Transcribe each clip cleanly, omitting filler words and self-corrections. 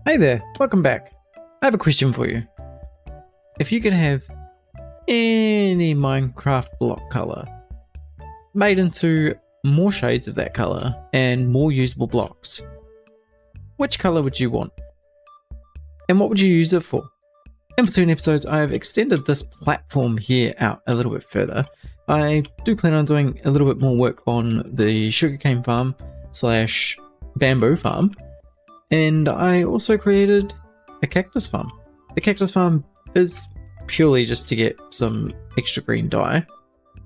Hey there, welcome back. I have a question for you. If you could have any Minecraft block color made into more shades of that color and more usable blocks, which color would you want? And what would you use it for? In between episodes, I have extended this platform here out a little bit further. I do plan on doing a little bit more work on the sugarcane farm slash bamboo farm. And I also created a cactus farm. The cactus farm is purely just to get some extra green dye,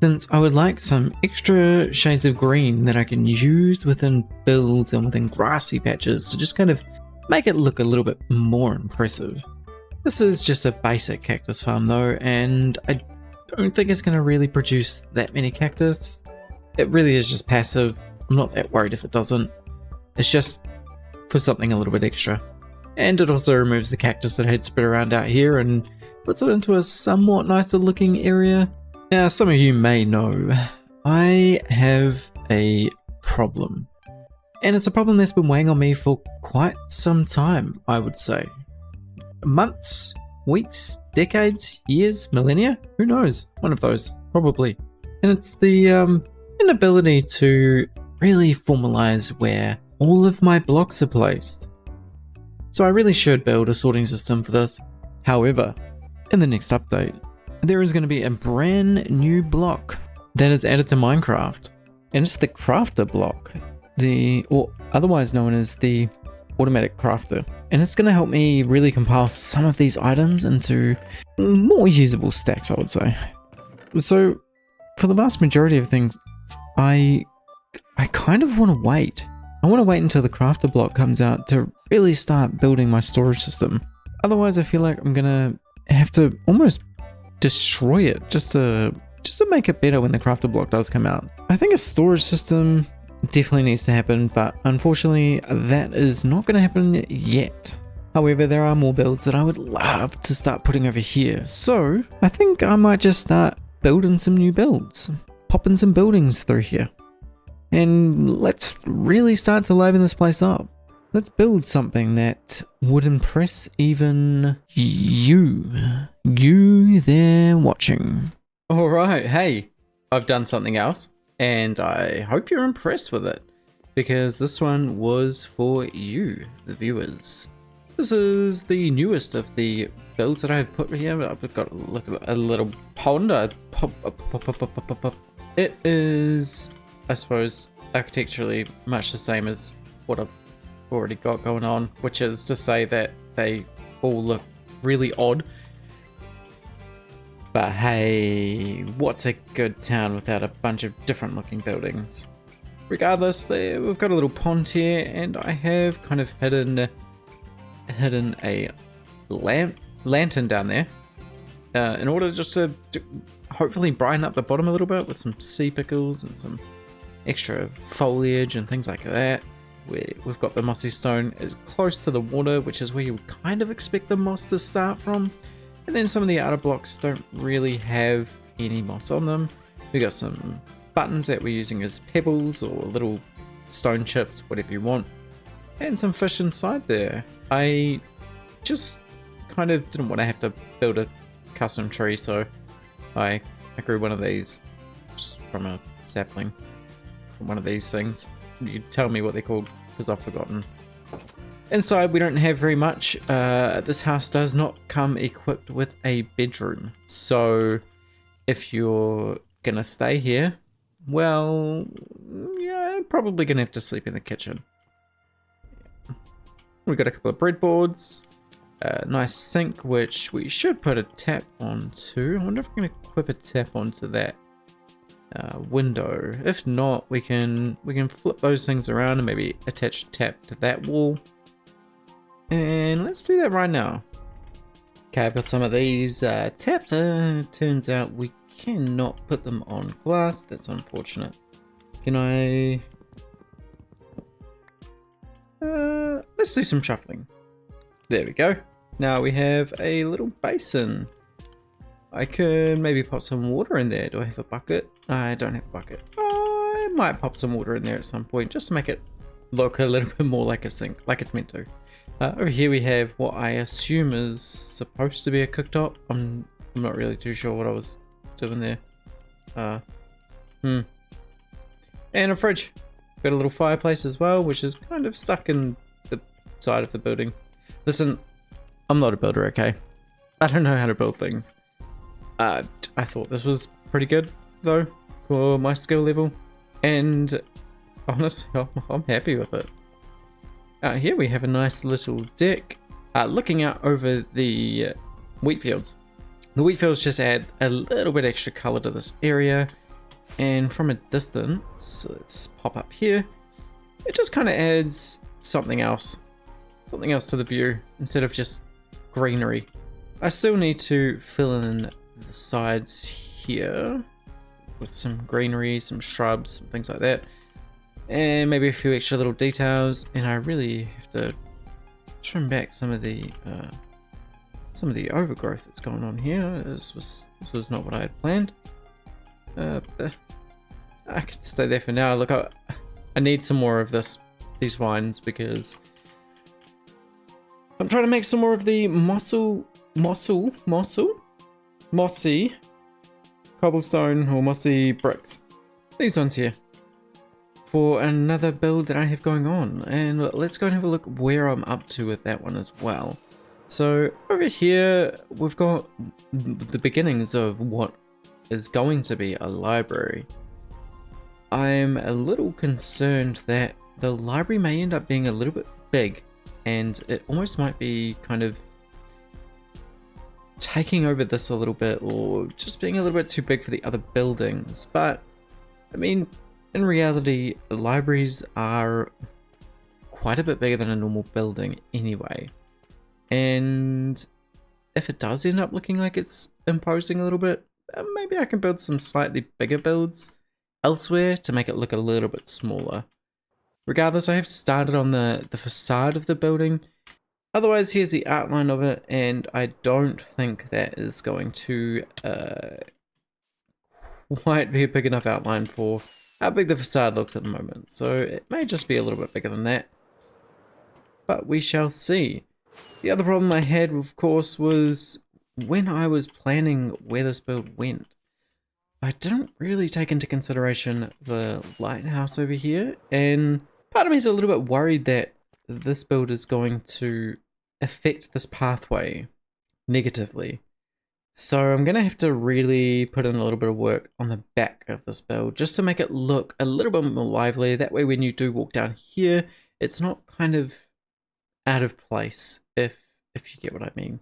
since I would like some extra shades of green that I can use within builds and within grassy patches to just kind of make it look a little bit more impressive. This is just a basic cactus farm though, and I don't think it's going to really produce that many cactus. It really is just passive. I'm not that worried if it doesn't. It's just for something a little bit extra. And it also removes the cactus that I had spread around out here and puts it into a somewhat nicer looking area. Now, some of you may know, I have a problem. And it's a problem that's been weighing on me for quite some time, I would say. Months, weeks, decades, years, millennia? Who knows? One of those, probably. And it's the inability to really formalize where all of my blocks are placed. So I really should build a sorting system for this. However, in the next update, there is going to be a brand new block that is added to Minecraft. And it's the crafter block, or otherwise known as the automatic crafter. And it's going to help me really compile some of these items into more usable stacks, I would say. So for the vast majority of things, I kind of want to wait. I want to wait until the crafter block comes out to really start building my storage system. Otherwise, I feel like I'm gonna have to almost destroy it just to make it better when the crafter block does come out. I think a storage system definitely needs to happen, but unfortunately, that is not going to happen yet. However, there are more builds that I would love to start putting over here. So I think I might just start building some new builds, popping some buildings through here. And let's really start to liven this place up. Let's build something that would impress even you there watching. Alright, hey, I've done something else, and I hope you're impressed with it, because this one was for you, the viewers. This is the newest of the builds that I've put here. I've got a little pond. It is, I suppose, architecturally much the same as what I've already got going on, which is to say that they all look really odd. But hey, what's a good town without a bunch of different looking buildings? Regardless, we've got a little pond here, and I have kind of hidden a lantern down there in order just to hopefully brighten up the bottom a little bit with some sea pickles and some extra foliage and things like that. We've got the mossy stone as close to the water, which is where you would kind of expect the moss to start from. And then some of the outer blocks don't really have any moss on them. We got some buttons that we're using as pebbles or little stone chips, whatever you want. And some fish inside there. I just kind of didn't want to have to build a custom tree, so I grew one of these just from a sapling. One of these things. You tell me what they're called, because I've forgotten. Inside, we don't have very much. This house does not come equipped with a bedroom. So if you're gonna stay here, well, yeah, probably gonna have to sleep in the kitchen. We've got a couple of breadboards, a nice sink, which we should put a tap onto. I wonder if we're gonna equip a tap onto that window. If not, we can flip those things around and maybe attach a tap to that wall. And let's do that right now. Okay, I've got some of these tapped. Turns out we cannot put them on glass. That's unfortunate. Can I? Let's do some shuffling. There we go. Now we have a little basin. I could maybe pop some water in there. Do I have a bucket? I don't have a bucket. I might pop some water in there at some point just to make it look a little bit more like a sink, like it's meant to. Over here we have what I assume is supposed to be a cooktop. I'm not really too sure what I was doing there. And a fridge. Got a little fireplace as well, which is kind of stuck in the side of the building. Listen, I'm not a builder, okay? I don't know how to build things. I thought this was pretty good, though, for my skill level. And honestly, I'm happy with it. Here we have a nice little deck looking out over the wheat fields. The wheat fields just add a little bit extra color to this area, and from a distance, let's pop up here, it just kind of adds something else to the view instead of just greenery. I still need to fill in the sides here with some greenery, some shrubs, things like that. And maybe a few extra little details, and I really have to trim back some of the overgrowth that's going on here. This was not what I had planned. I could stay there for now. Look, I need some more of these vines because I'm trying to make some more of the mossy cobblestone or mossy bricks. These ones here. For another build that I have going on, and let's go and have a look where I'm up to with that one as well. So over here we've got the beginnings of what is going to be a library. I'm a little concerned that the library may end up being a little bit big, and it almost might be kind of taking over this a little bit, or just being a little bit too big for the other buildings. But I mean, in reality, libraries are quite a bit bigger than a normal building anyway. And if it does end up looking like it's imposing a little bit, maybe I can build some slightly bigger builds elsewhere to make it look a little bit smaller. Regardless, I have started on the facade of the building. Otherwise, here's the outline of it, and I don't think that is going to quite be a big enough outline for how big the facade looks at the moment. So it may just be a little bit bigger than that, but we shall see. The other problem I had, of course, was when I was planning where this build went, I didn't really take into consideration the lighthouse over here, and part of me is a little bit worried that this build is going to affect this pathway negatively. So I'm going to have to really put in a little bit of work on the back of this build just to make it look a little bit more lively. That way when you do walk down here, it's not kind of out of place, if you get what I mean.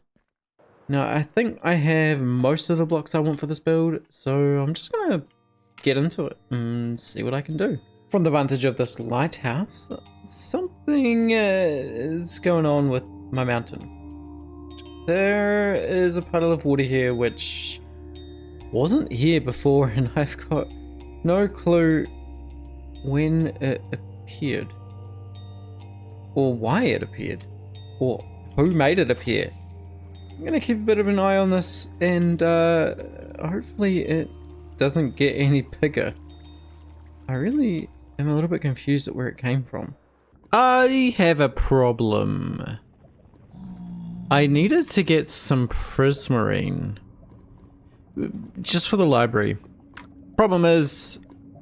Now, I think I have most of the blocks I want for this build, so I'm just going to get into it and see what I can do. From the vantage of this lighthouse, something is going on with my mountain. There is a puddle of water here which wasn't here before, and I've got no clue when it appeared, or why it appeared, or who made it appear. I'm going to keep a bit of an eye on this, and hopefully it doesn't get any bigger. I really am a little bit confused at where it came from. I have a problem. I needed to get some prismarine just for the library. Problem is,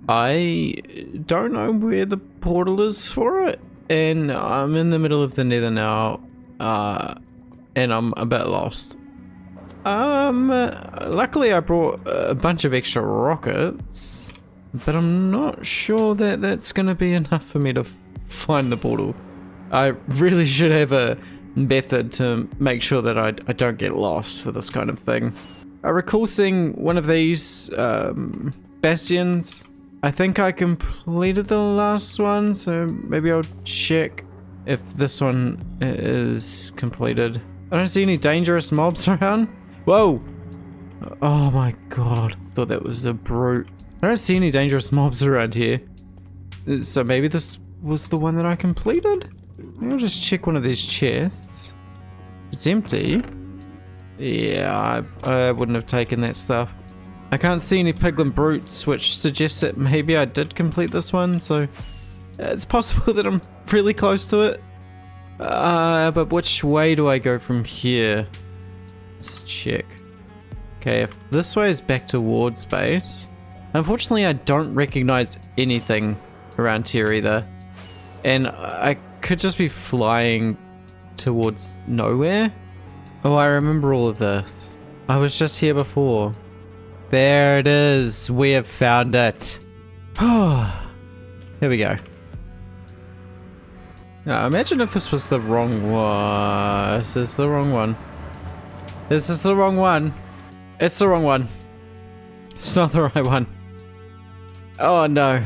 I don't know where the portal is for it, and I'm in the middle of the nether now, and I'm a bit lost. Luckily I brought a bunch of extra rockets, but I'm not sure that that's gonna be enough for me to find the portal. I really should have a method to make sure that I don't get lost for this kind of thing. I recall seeing one of these bastions. I think I completed the last one, so maybe I'll check if this one is completed. I don't see any dangerous mobs around. Whoa! Oh my god, I thought that was a brute. I don't see any dangerous mobs around here. So maybe this was the one that I completed? I'll just check one of these chests. It's empty. Yeah, I wouldn't have taken that stuff. I can't see any piglin brutes, which suggests that maybe I did complete this one, so it's possible that I'm really close to it. But which way do I go from here? Let's check. Okay, if this way is back towards base. Unfortunately, I don't recognize anything around here either. And I could just be flying towards nowhere. Oh, I remember all of this. I was just here before. There it is. We have found it. Here we go. Now, imagine if this was the wrong one. This is the wrong one. This is the wrong one. It's the wrong one. It's not the right one. Oh no.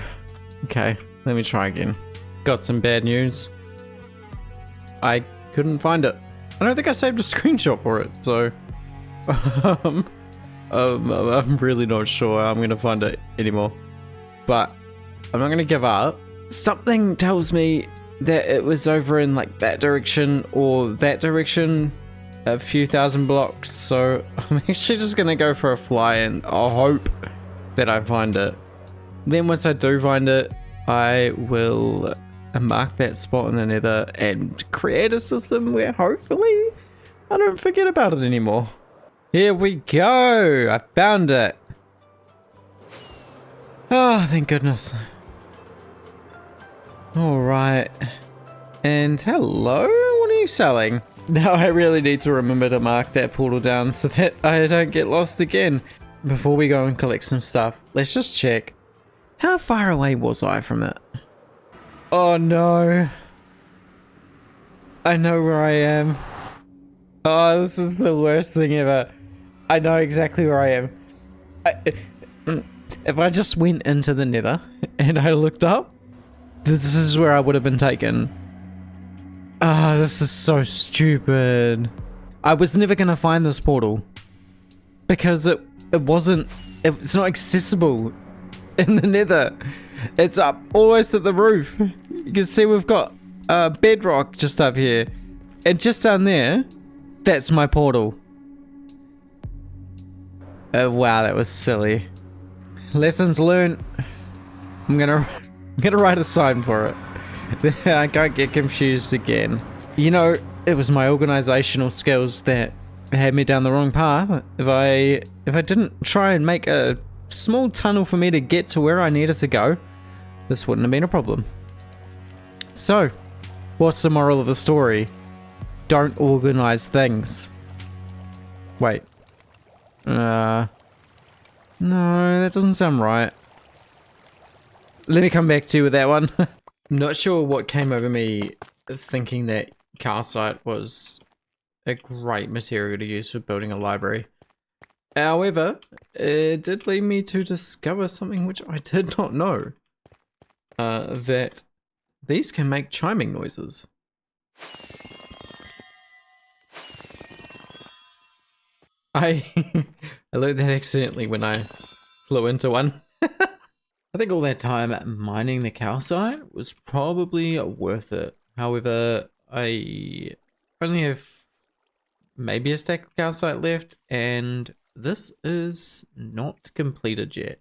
Okay, let me try again. Got some bad news. I couldn't find it. I don't think I saved a screenshot for it, so I'm really not sure how I'm gonna find it anymore. But I'm not gonna give up. Something tells me that it was over in like that direction or that direction, a few thousand blocks. So I'm actually just gonna go for a fly and I'll hope that I find it. Then once I do find it, I will mark that spot in the nether and create a system where hopefully I don't forget about it anymore. Here we go! I found it! Oh, thank goodness. Alright. And hello? What are you selling? Now I really need to remember to mark that portal down so that I don't get lost again. Before we go and collect some stuff, let's just check. How far away was I from it? Oh no. I know where I am. Oh, this is the worst thing ever. I know exactly where I am. If I just went into the nether and I looked up, this is where I would have been taken. Ah, this is so stupid. I was never gonna find this portal because it's not accessible in the nether. It's up almost at the roof. You can see we've got bedrock just up here, and just down there, that's my portal. Wow, that was silly. Lessons learned. I'm gonna write a sign for it. I can't get confused again. You know, it was my organizational skills that had me down the wrong path. If I didn't try and make a small tunnel for me to get to where I needed to go, this wouldn't have been a problem. So, what's the moral of the story? Don't organize things. Wait. No, that doesn't sound right. Let me come back to you with that one. I'm not sure what came over me thinking that calcite was a great material to use for building a library. However, it did lead me to discover something which I did not know. That these can make chiming noises. I learned that accidentally when I flew into one. I think all that time mining the calcite was probably worth it. However, I only have maybe a stack of calcite left, and this is not completed yet.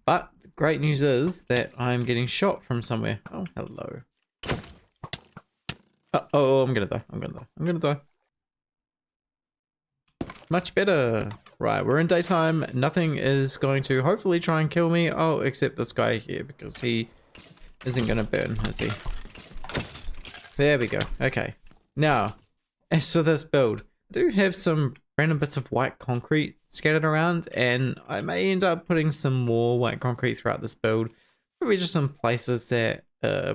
But the great news is that I'm getting shot from somewhere. Oh, hello. Uh-oh, I'm gonna die. Much better. Right, we're in daytime. Nothing is going to hopefully try and kill me. Oh, except this guy here, because he isn't gonna burn, is he? There we go. Okay. Now, as for this build, I do have some random bits of white concrete scattered around, and I may end up putting some more white concrete throughout this build. Probably just some places that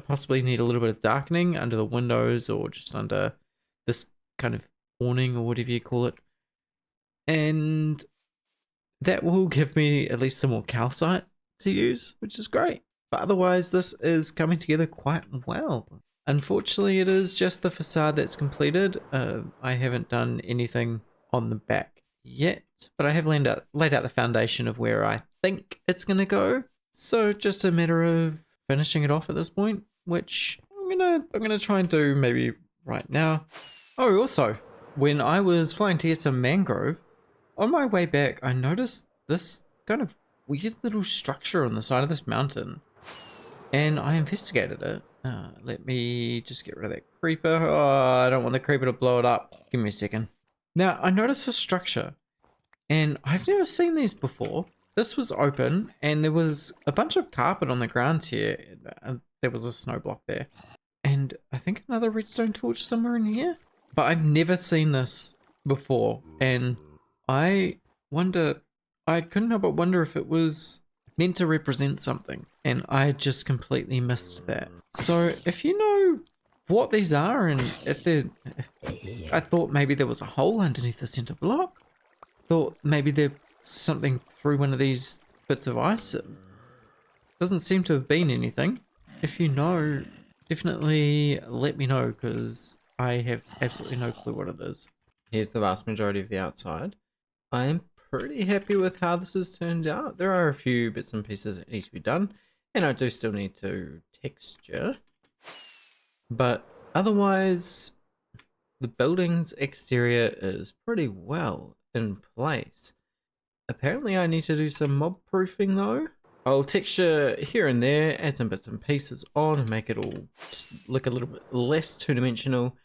possibly need a little bit of darkening under the windows, or just under this kind of awning, or whatever you call it. And that will give me at least some more calcite to use, which is great. But otherwise, this is coming together quite well. Unfortunately, it is just the facade that's completed. I haven't done anything on the back yet, but I have laid out the foundation of where I think it's going to go. So just a matter of finishing it off at this point, which I'm gonna try and do maybe right now. Oh, also, when I was flying to get some mangrove, on my way back, I noticed this kind of weird little structure on the side of this mountain. and I investigated it. Let me just get rid of that creeper. Oh, I don't want the creeper to blow it up. Give me a second. Now, I noticed a structure, and I've never seen these before. This was open, and there was a bunch of carpet on the ground here. There was a snow block there. And I think another redstone torch somewhere in here. But I've never seen this before, and I couldn't help but wonder if it was meant to represent something, and I just completely missed that. So if you know what these are, and if they're, I thought maybe there was a hole underneath the center block. Thought maybe there's something through one of these bits of ice. It doesn't seem to have been anything. If you know, definitely let me know, because I have absolutely no clue what it is. Here's the vast majority of the outside. I am pretty happy with how this has turned out. There are a few bits and pieces that need to be done, and I do still need to texture. But otherwise, the building's exterior is pretty well in place. Apparently I need to do some mob proofing though. I'll texture here and there, add some bits and pieces on and make it all just look a little bit less two-dimensional.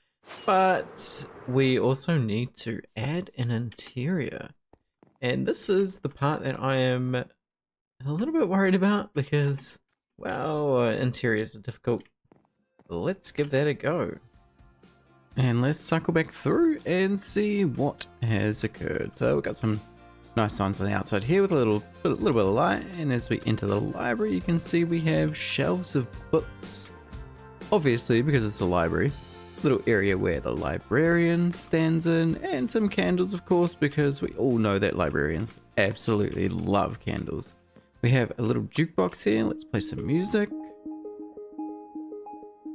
But we also need to add an interior. And this is the part that I am a little bit worried about because, well, interiors are difficult. Let's give that a go. And let's cycle back through and see what has occurred. So we've got some nice signs on the outside here with a little bit of light, and as we enter the library you can see we have shelves of books. Obviously, because it's a library, little area where the librarian stands in, and some candles of course, because we all know that librarians absolutely love candles. We have a little jukebox here, let's play some music.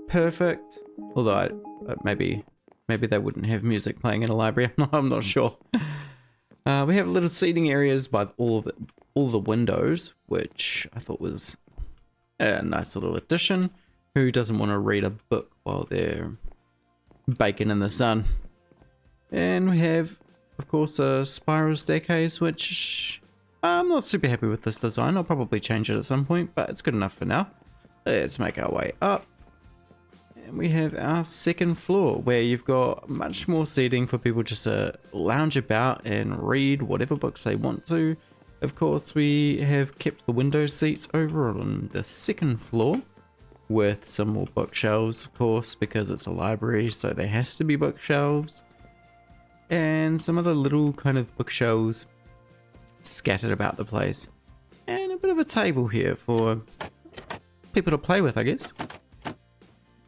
Perfect. Although maybe they wouldn't have music playing in a library. I'm not sure. We have little seating areas by all the windows, which I thought was a nice little addition. Who doesn't want to read a book while they're baking in the sun? And we have, of course, a spiral staircase, which I'm not super happy with this design. I'll probably change it at some point, but it's good enough for now. Let's make our way up. And we have our second floor, where you've got much more seating for people just to lounge about and read whatever books they want to. Of course, we have kept the window seats over on the second floor with some more bookshelves, of course, because it's a library, so there has to be bookshelves. And some other little kind of bookshelves scattered about the place. And a bit of a table here for people to play with, I guess.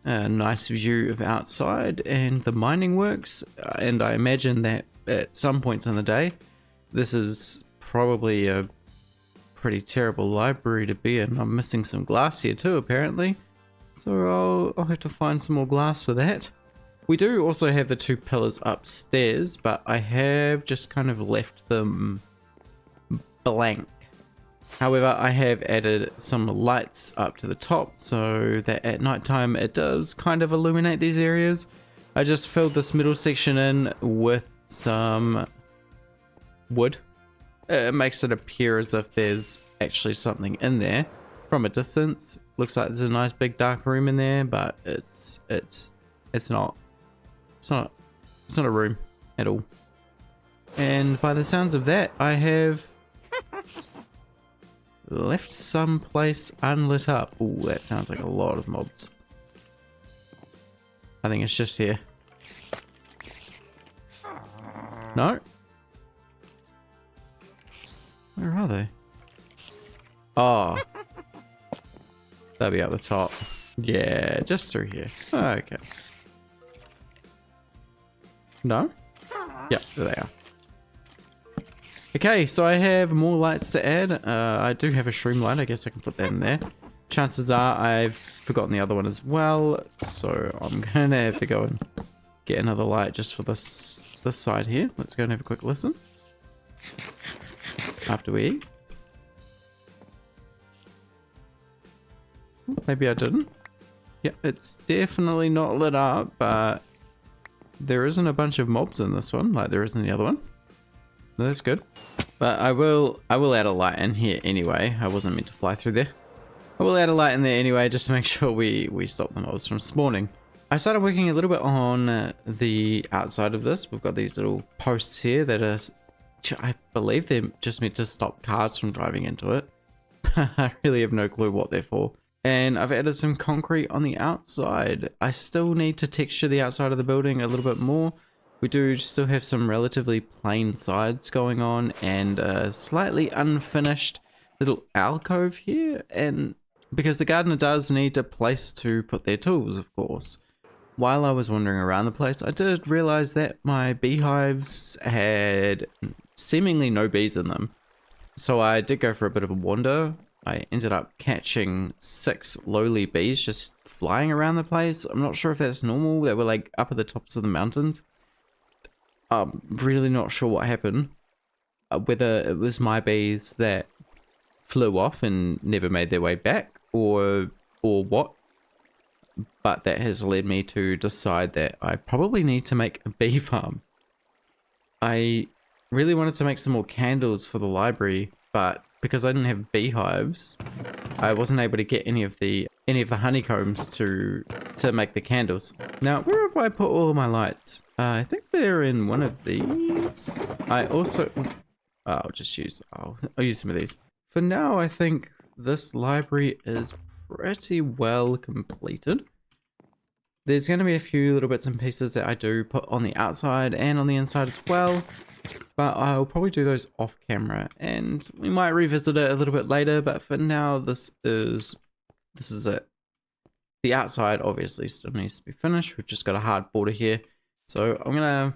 A nice view of outside and the mining works, and I imagine that at some points in the day this is probably a pretty terrible library to be in. I'm missing some glass here too apparently, so I'll have to find some more glass for that. We do also have the two pillars upstairs, but I have just kind of left them blank. However, I have added some lights up to the top so that at night time it does kind of illuminate these areas. I just filled this middle section in with some wood. It makes it appear as if there's actually something in there from a distance. Looks like there's a nice big dark room in there, but it's not a room at all. And by the sounds of that, I have left some place unlit up. Ooh, that sounds like a lot of mobs. I think it's just here. No? Where are they? Oh. They'll be up the top. Yeah, just through here. Okay. No? Yep, there they are. Okay, so I have more lights to add. I do have a shroom light. I guess I can put that in there. Chances are I've forgotten the other one as well, so I'm gonna have to go and get another light just for this side here. Let's go and have a quick listen after we eat. Maybe I didn't. Yep, it's definitely not lit up, but there isn't a bunch of mobs in this one like there is in the other one. That's good. But I will add a light in here anyway. I wasn't meant to fly through there. I will add a light in there anyway, just to make sure we stop the mobs from spawning. I started working a little bit on the outside of this. We've got these little posts here that are, I believe they're just meant to stop cars from driving into it. I really have no clue what they're for. And I've added some concrete on the outside. I still need to texture the outside of the building a little bit more. We do still have some relatively plain sides going on and a slightly unfinished little alcove here. And because the gardener does need a place to put their tools, of course. While I was wandering around the place, I did realize that my beehives had seemingly no bees in them. So I did go for a bit of a wander. I ended up catching 6 lowly bees just flying around the place. I'm not sure if that's normal. They were like up at the tops of the mountains. I'm really not sure what happened. Whether it was my bees that flew off and never made their way back or what. But that has led me to decide that I probably need to make a bee farm. I really wanted to make some more candles for the library, but because I didn't have beehives, I wasn't able to get any of the honeycombs to make the candles. Now, where have I put all of my lights? I think they're in one of these. I also, I'll use some of these. For now, I think this library is pretty well completed. There's going to be a few little bits and pieces that I do put on the outside and on the inside as well, but I'll probably do those off camera and we might revisit it a little bit later. But for now, this is it. The outside obviously still needs to be finished. We've just got a hard border here, so I'm gonna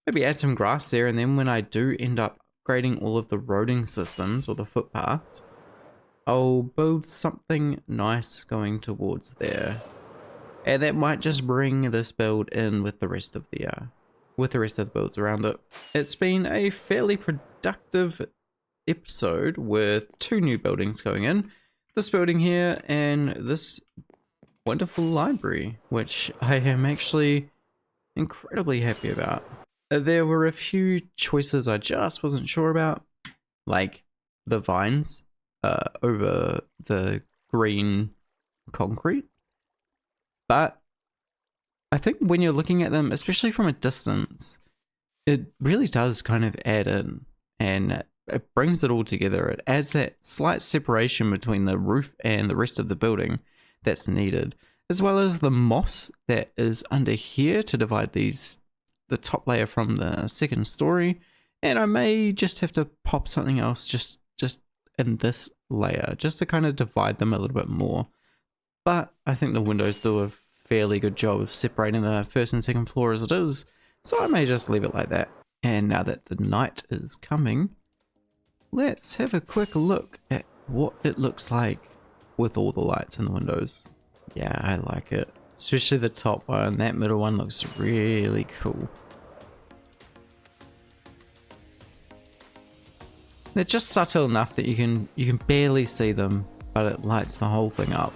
maybe add some grass there, and then when I do end up upgrading all of the roading systems or the footpaths, I'll build something nice going towards there. And that might just bring this build in with the rest of the builds around it. It's been a fairly productive episode with 2 new buildings going in. This building here and this wonderful library, which I am actually incredibly happy about. There were a few choices I just wasn't sure about, like the vines over the green concrete. But I think when you're looking at them, especially from a distance, it really does kind of add in, and it brings it all together. It adds that slight separation between the roof and the rest of the building that's needed, as well as the moss that is under here to divide the top layer from the second story. And I may just have to pop something else just in this layer, just to kind of divide them a little bit more. But I think the windows do a fairly good job of separating the first and second floor as it is, so I may just leave it like that. And now that the night is coming, let's have a quick look at what it looks like with all the lights in the windows. Yeah, I like it. Especially the top one. That middle one looks really cool. They're just subtle enough that you can barely see them, but it lights the whole thing up.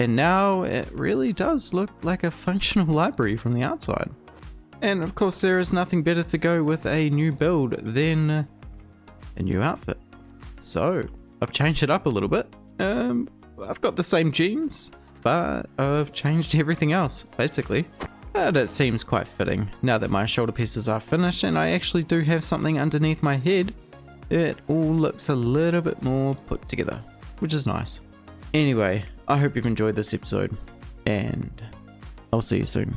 And now it really does look like a functional library from the outside. And of course there is nothing better to go with a new build than a new outfit. So I've changed it up a little bit. I've got the same jeans, but I've changed everything else basically. And it seems quite fitting now that my shoulder pieces are finished and I actually do have something underneath my head. It all looks a little bit more put together, which is nice. Anyway, I hope you've enjoyed this episode, and I'll see you soon.